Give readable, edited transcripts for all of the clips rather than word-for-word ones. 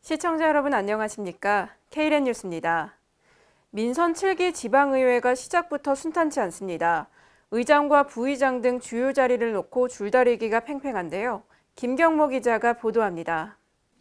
시청자 여러분 안녕하십니까? K랜 뉴스입니다. 민선 7기 지방의회가 시작부터 순탄치 않습니다. 의장과 부의장 등 주요 자리를 놓고 줄다리기가 팽팽한데요. 김경모 기자가 보도합니다.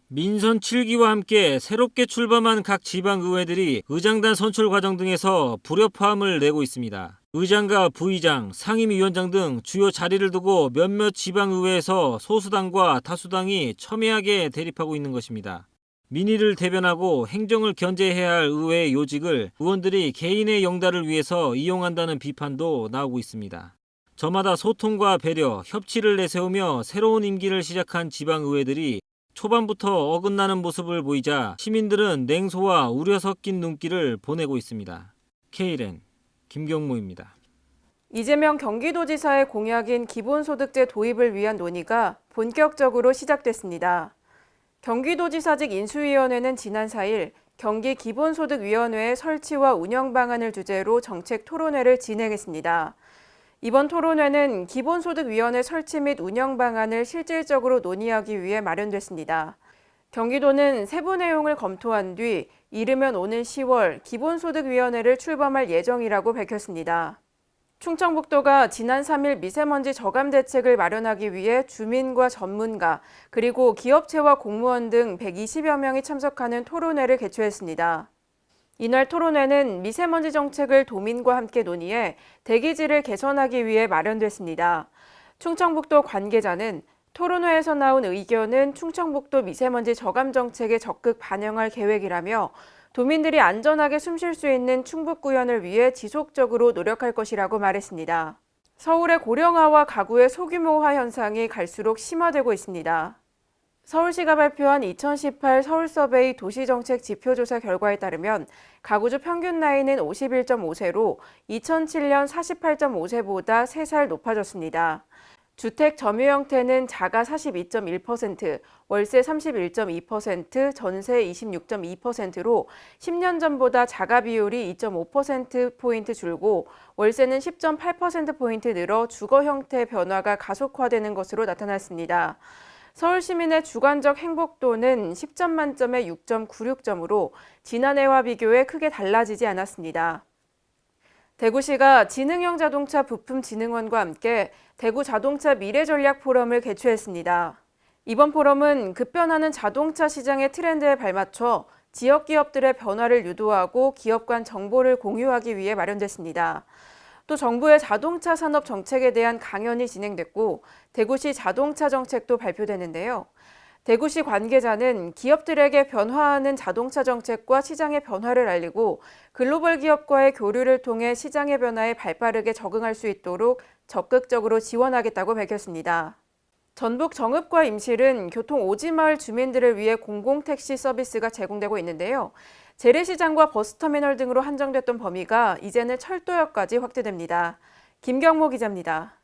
민선 7기와 함께 새롭게 출범한 각 지방의회들이 의장단 선출 과정 등에서 불협화음을 내고 있습니다. 의장과 부의장, 상임위원장 등 주요 자리를 두고 몇몇 지방의회에서 소수당과 다수당이 첨예하게 대립하고 있는 것입니다. 민의를 대변하고 행정을 견제해야 할 의회의 요직을 의원들이 개인의 영달을 위해서 이용한다는 비판도 나오고 있습니다. 저마다 소통과 배려, 협치를 내세우며 새로운 임기를 시작한 지방의회들이 초반부터 어긋나는 모습을 보이자 시민들은 냉소와 우려 섞인 눈길을 보내고 있습니다. K랜 김경모입니다. 이재명 경기도지사의 공약인 기본소득제 도입을 위한 논의가 본격적으로 시작됐습니다. 경기도지사직 인수위원회는 지난 4일 경기 기본소득위원회의 설치와 운영 방안을 주제로 정책 토론회를 진행했습니다. 이번 토론회는 기본소득위원회 설치 및 운영 방안을 실질적으로 논의하기 위해 마련됐습니다. 경기도는 세부 내용을 검토한 뒤 이르면 오는 10월 기본소득위원회를 출범할 예정이라고 밝혔습니다. 충청북도가 지난 3일 미세먼지 저감 대책을 마련하기 위해 주민과 전문가, 그리고 기업체와 공무원 등 120여 명이 참석하는 토론회를 개최했습니다. 이날 토론회는 미세먼지 정책을 도민과 함께 논의해 대기질을 개선하기 위해 마련됐습니다. 충청북도 관계자는 토론회에서 나온 의견은 충청북도 미세먼지 저감 정책에 적극 반영할 계획이라며 도민들이 안전하게 숨 쉴 수 있는 충북구현을 위해 지속적으로 노력할 것이라고 말했습니다. 서울의 고령화와 가구의 소규모화 현상이 갈수록 심화되고 있습니다. 서울시가 발표한 2018 서울서베이 도시정책 지표조사 결과에 따르면 가구주 평균 나이는 51.5세로 2007년 48.5세보다 3살 높아졌습니다. 주택 점유 형태는 자가 42.1%, 월세 31.2%, 전세 26.2%로 10년 전보다 자가 비율이 2.5%포인트 줄고 월세는 10.8%포인트 늘어 주거 형태 변화가 가속화되는 것으로 나타났습니다. 서울 시민의 주관적 행복도는 10점 만점에 6.96점으로 지난해와 비교해 크게 달라지지 않았습니다. 대구시가 지능형 자동차 부품진흥원과 함께 대구 자동차 미래전략 포럼을 개최했습니다. 이번 포럼은 급변하는 자동차 시장의 트렌드에 발맞춰 지역 기업들의 변화를 유도하고 기업 간 정보를 공유하기 위해 마련됐습니다. 또 정부의 자동차 산업 정책에 대한 강연이 진행됐고 대구시 자동차 정책도 발표되는데요. 대구시 관계자는 기업들에게 변화하는 자동차 정책과 시장의 변화를 알리고 글로벌 기업과의 교류를 통해 시장의 변화에 발빠르게 적응할 수 있도록 적극적으로 지원하겠다고 밝혔습니다. 전북 정읍과 임실은 교통 오지마을 주민들을 위해 공공택시 서비스가 제공되고 있는데요. 재래시장과 버스터미널 등으로 한정됐던 범위가 이제는 철도역까지 확대됩니다. 김경모 기자입니다.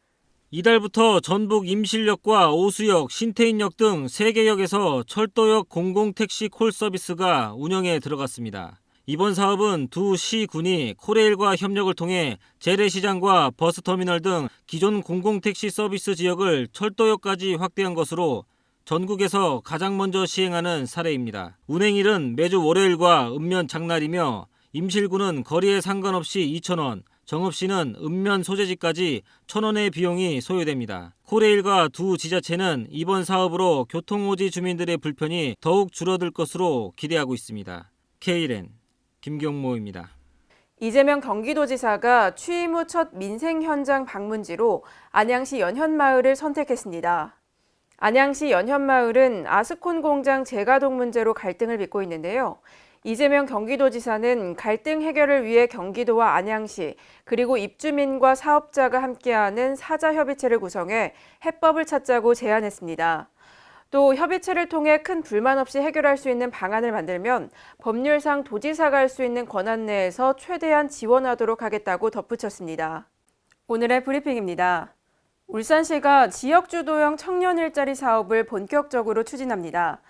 이달부터 전북 임실역과 오수역, 신태인역 등 3개 역에서 철도역 공공택시 콜 서비스가 운영에 들어갔습니다. 이번 사업은 두 시군이 코레일과 협력을 통해 재래시장과 버스터미널 등 기존 공공택시 서비스 지역을 철도역까지 확대한 것으로 전국에서 가장 먼저 시행하는 사례입니다. 운행일은 매주 월요일과 읍면 장날이며 임실구는 거리에 상관없이 2,000원, 정읍시는 읍면 소재지까지 1,000원의 비용이 소요됩니다. 코레일과 두 지자체는 이번 사업으로 교통오지 주민들의 불편이 더욱 줄어들 것으로 기대하고 있습니다. K랜 김경모입니다. 이재명 경기도지사가 취임 후 첫 민생 현장 방문지로 안양시 연현마을을 선택했습니다. 안양시 연현마을은 아스콘 공장 재가동 문제로 갈등을 빚고 있는데요. 이재명 경기도지사는 갈등 해결을 위해 경기도와 안양시 그리고 입주민과 사업자가 함께하는 사자협의체를 구성해 해법을 찾자고 제안했습니다. 또 협의체를 통해 큰 불만 없이 해결할 수 있는 방안을 만들면 법률상 도지사가 할 수 있는 권한 내에서 최대한 지원하도록 하겠다고 덧붙였습니다. 오늘의 브리핑입니다. 울산시가 지역주도형 청년 일자리 사업을 본격적으로 추진합니다.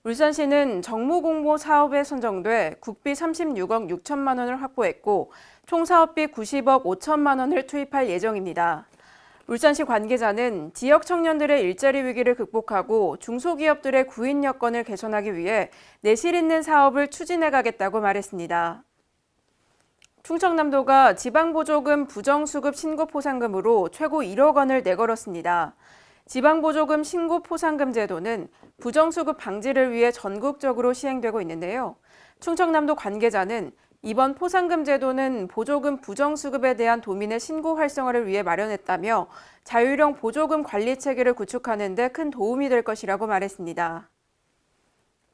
울산시는 정무공모 사업에 선정돼 국비 36억 6천만 원을 확보했고 총 사업비 90억 5천만 원을 투입할 예정입니다. 울산시 관계자는 지역 청년들의 일자리 위기를 극복하고 중소기업들의 구인 여건을 개선하기 위해 내실 있는 사업을 추진해 가겠다고 말했습니다. 충청남도가 지방보조금 부정수급 신고포상금으로 최고 1억 원을 내걸었습니다. 지방보조금 신고포상금 제도는 부정수급 방지를 위해 전국적으로 시행되고 있는데요. 충청남도 관계자는 이번 포상금 제도는 보조금 부정수급에 대한 도민의 신고 활성화를 위해 마련했다며 자율형 보조금 관리 체계를 구축하는 데 큰 도움이 될 것이라고 말했습니다.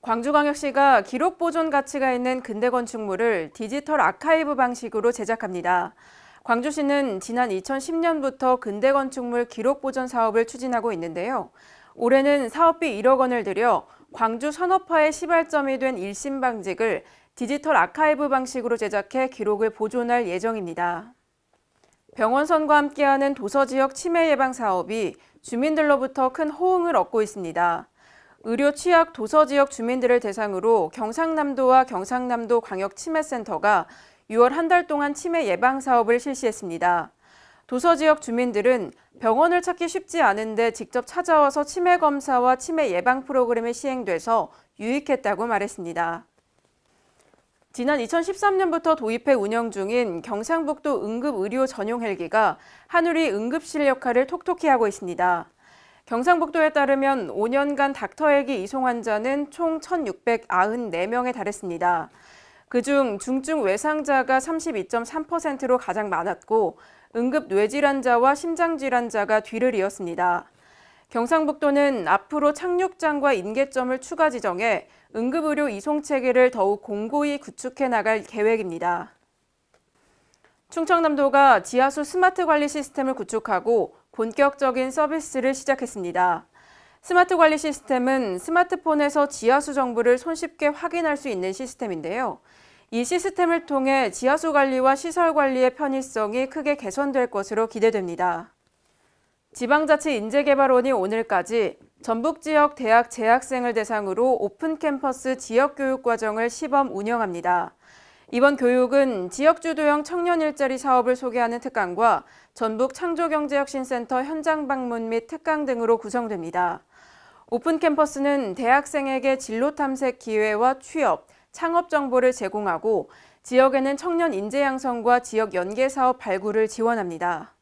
광주광역시가 기록 보존 가치가 있는 근대 건축물을 디지털 아카이브 방식으로 제작합니다. 광주시는 지난 2010년부터 근대 건축물 기록 보존 사업을 추진하고 있는데요. 올해는 사업비 1억 원을 들여 광주 산업화의 시발점이 된 일심방직을 디지털 아카이브 방식으로 제작해 기록을 보존할 예정입니다. 병원선과 함께하는 도서지역 치매 예방 사업이 주민들로부터 큰 호응을 얻고 있습니다. 의료 취약 도서지역 주민들을 대상으로 경상남도와 경상남도 광역치매센터가 6월 한 달 동안 치매 예방 사업을 실시했습니다. 도서지역 주민들은 병원을 찾기 쉽지 않은데 직접 찾아와서 치매 검사와 치매 예방 프로그램이 시행돼서 유익했다고 말했습니다. 지난 2013년부터 도입해 운영 중인 경상북도 응급의료 전용 헬기가 하누리 응급실 역할을 톡톡히 하고 있습니다. 경상북도에 따르면 5년간 닥터헬기 이송 환자는 총 1,694명에 달했습니다. 그중 중증 외상자가 32.3%로 가장 많았고 응급 뇌질환자와 심장질환자가 뒤를 이었습니다. 경상북도는 앞으로 착륙장과 인계점을 추가 지정해 응급의료 이송 체계를 더욱 공고히 구축해 나갈 계획입니다. 충청남도가 지하수 스마트 관리 시스템을 구축하고 본격적인 서비스를 시작했습니다. 스마트 관리 시스템은 스마트폰에서 지하수 정보를 손쉽게 확인할 수 있는 시스템인데요. 이 시스템을 통해 지하수 관리와 시설 관리의 편의성이 크게 개선될 것으로 기대됩니다. 지방자치인재개발원이 오늘까지 전북 지역 대학 재학생을 대상으로 오픈 캠퍼스 지역교육과정을 시범 운영합니다. 이번 교육은 지역주도형 청년 일자리 사업을 소개하는 특강과 전북 창조경제혁신센터 현장 방문 및 특강 등으로 구성됩니다. 오픈 캠퍼스는 대학생에게 진로 탐색 기회와 취업, 창업 정보를 제공하고 지역에는 청년 인재 양성과 지역 연계 사업 발굴을 지원합니다.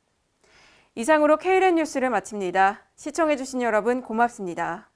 이상으로 K랜 뉴스를 마칩니다. 시청해주신 여러분 고맙습니다.